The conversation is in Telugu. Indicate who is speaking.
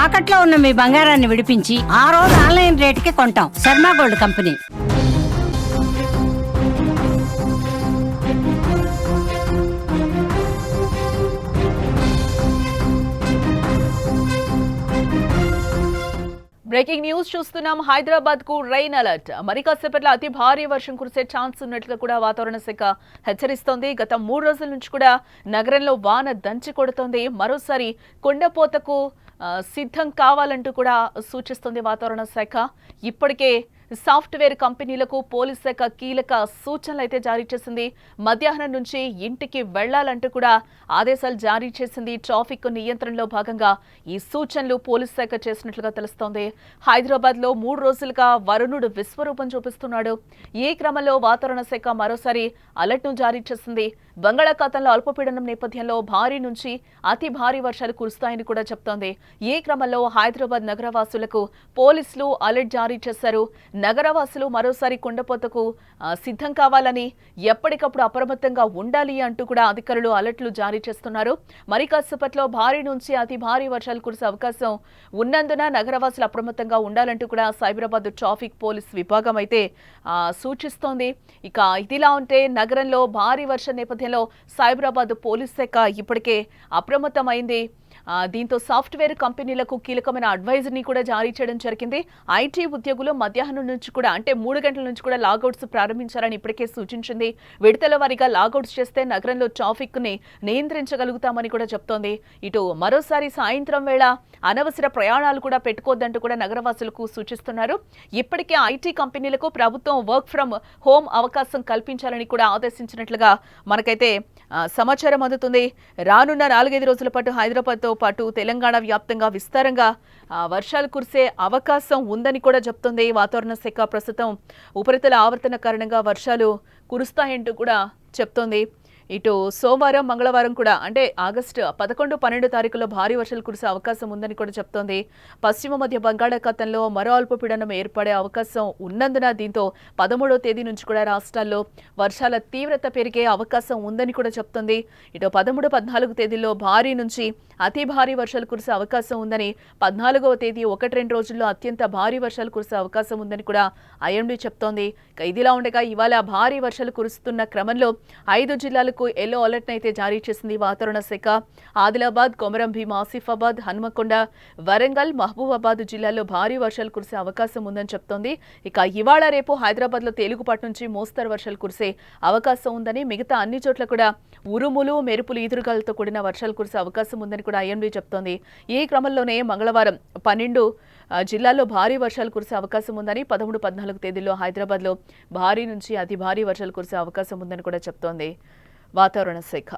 Speaker 1: తాకట్లో ఉన్న మీ బంగారాన్ని విడిపించి ఆ రోజు ఆన్లైన్ రేటుకి కొంటాం. Sharma gold company.
Speaker 2: Breaking news చూస్తున్నాం. హైదరాబాద్ కు రైన్ అలర్ట్. మరి కాసేపట్లో అతి భారీ వర్షం కురిసే ఛాన్స్ ఉన్నట్లుగా కూడా వాతావరణ శాఖ హెచ్చరిస్తోంది. గత 3 రోజుల నుంచి కూడా నగరంలో వాన దంచి కొడుతోంది. మరోసారి కుండపోతకు సిద్ధం కావాలంటూ కూడా సూచిస్తుంది వాతావరణ శాఖ. ఇప్పటికే సాఫ్ట్వేర్ కంపెనీలకు పోలీస్ శాఖ కీలక సూచనలు అయితే జారీ చేసింది. మధ్యాహ్నం నుంచి ఇంటికి వెళ్లాలంటూ కూడా ఆదేశాలు జారీ చేసింది. ట్రాఫిక్ నియంత్రణలో భాగంగా ఈ సూచనలు పోలీస్ శాఖ చేసినట్లుగా తెలుస్తోంది. హైదరాబాద్ లో 3 రోజులుగా వరుణుడు విశ్వరూపం చూపిస్తున్నాడు. ఈ క్రమంలో వాతావరణ శాఖ మరోసారి అలర్ట్ ను జారీ చేసింది. బంగాళాఖాతంలో అల్పపీడనం నేపథ్యంలో భారీ నుంచి అతి భారీ వర్షాలు కురుస్తాయని కూడా చెప్తోంది. ఈ క్రమంలో హైదరాబాద్ నగరవాసులకు పోలీసులు అలర్ట్ జారీ చేశారు. నగరవాసులు మరోసారి కుండపోతకు సిద్ధం కావాలని, ఎప్పటికప్పుడు అప్రమత్తంగా ఉండాలి అంటూ కూడా అధికారులు అలర్ట్లు జారీ చేస్తున్నారు. మరి కాసేపట్లో భారీ నుంచి అతి భారీ వర్షాలు కురిసే అవకాశం ఉన్నందున నగరవాసులు అప్రమత్తంగా ఉండాలంటూ కూడా సైబరాబాద్ ట్రాఫిక్ పోలీస్ విభాగం అయితే సూచిస్తోంది. ఇక ఇదిలా ఉంటే నగరంలో భారీ వర్షం నేపథ్యంలో సైబరాబాద్ పోలీస్ శాఖ ఇప్పటికే అప్రమత్తమైంది. దీంతో సాఫ్ట్వేర్ కంపెనీలకు కీలకమైన అడ్వైజర్ని కూడా జారీ చేయడం జరిగింది. ఐటీ ఉద్యోగులు మధ్యాహ్నం నుంచి కూడా అంటే 3 గంటల నుంచి కూడా లాగౌట్స్ ప్రారంభించాలని ఇప్పటికే సూచించింది. విడతల వారీగా లాగౌట్స్ చేస్తే నగరంలో ట్రాఫిక్ ని నియంత్రించగలుగుతామని కూడా చెప్తోంది. ఇటు మరోసారి సాయంత్రం వేళ అనవసర ప్రయాణాలు కూడా పెట్టుకోవద్దంటూ కూడా నగరవాసులకు సూచిస్తున్నారు. ఇప్పటికే ఐటీ కంపెనీలకు ప్రభుత్వం వర్క్ ఫ్రమ్ హోమ్ అవకాశం కల్పించాలని కూడా ఆదేశించినట్లుగా మనకైతే సమాచారం అందుతుంది. రానున్న 4-5 రోజుల పాటు హైదరాబాద్తో పాటు తెలంగాణ వ్యాప్తంగా విస్తారంగా వర్షాలు కురిసే అవకాశం ఉందని కూడా చెప్తుంది వాతావరణ శాఖ. ప్రస్తుతం ఉపరితల ఆవర్తన కారణంగా వర్షాలు కురుస్తాయంటూ కూడా చెప్తోంది. ఇటు సోమవారం, మంగళవారం కూడా అంటే ఆగస్టు 11, 12 తారీఖుల్లో భారీ వర్షాలు కురిసే అవకాశం ఉందని కూడా చెప్తోంది. పశ్చిమ మధ్య బంగాళాఖాతంలో మరో అల్పపీడనం ఏర్పడే అవకాశం ఉన్నందున దీంతో 13వ తేదీ నుంచి కూడా రాష్ట్రాల్లో వర్షాల తీవ్రత పెరిగే అవకాశం ఉందని కూడా చెప్తోంది. ఇటు 13, 14 తేదీల్లో భారీ నుంచి అతి భారీ వర్షాలు కురిసే అవకాశం ఉందని, 14వ తేదీ 1-2 రోజుల్లో అత్యంత భారీ వర్షాలు కురిసే అవకాశం ఉందని కూడా ఐఎండీ చెప్తోంది. ఇదిలా ఉండగా ఇవాళ భారీ వర్షాలు కురుస్తున్న క్రమంలో 5 జిల్లాలకు ఎల్లో అలర్ట్ అయితే జారీ చేసింది వాతావరణ శాఖ. ఆదిలాబాద్, కొమరం భీం, ఆసిఫాబాద్, హన్మకొండ, వరంగల్, మహబూబాబాద్ జిల్లాల్లో భారీ వర్షాలు కురిసే అవకాశం ఉందని చెప్తోంది. ఇక ఇవాళ రేపు హైదరాబాద్ లో తేలికపాటి నుంచి మోస్తరు వర్షాలు కురిసే అవకాశం ఉందని, మిగతా అన్ని చోట్ల కూడా ఉరుములు, మెరుపులు, ఈదురుగాలతో కూడిన వర్షాలు కురిసే అవకాశం ఉందని కూడా ఐఎండీ చెప్తోంది. ఈ క్రమంలోనే మంగళవారం 12 జిల్లాల్లో భారీ వర్షాలు కురిసే అవకాశం ఉందని, 13, 14 తేదీల్లో హైదరాబాద్ లో భారీ నుంచి అతి భారీ వర్షాలు కురిసే అవకాశం ఉందని కూడా చెప్తోంది వాతావరణ శాఖ.